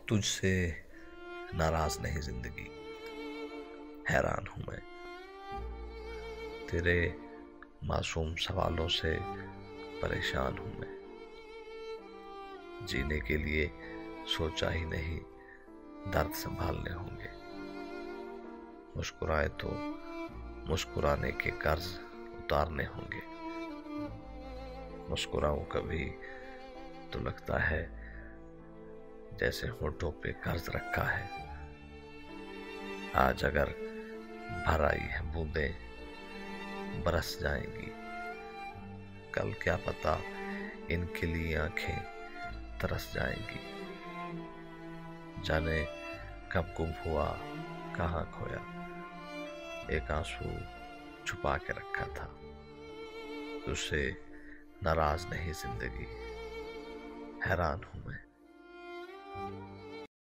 تجھ سے ناراض نہیں زندگی، حیران ہوں میں تیرے معصوم سوالوں سے، پریشان ہوں میں۔ جینے کے لیے سوچا ہی نہیں درد سنبھالنے ہوں گے، مسکرائے تو مسکرانے کے قرض اتارنے ہوں گے۔ مسکراؤں کبھی تو لگتا ہے جیسے ہونٹوں پہ قرض رکھا ہے۔ آج اگر بھر آئی ہے بوندیں برس جائیں گی، کل کیا پتا ان کھلی آنکھیں ترس جائیں گی۔ جانے کب گم ہوا کہاں کھویا، ایک آنسو چھپا کے رکھا تھا۔ تجھ سے ناراض نہیں زندگی، حیران ہوں میں۔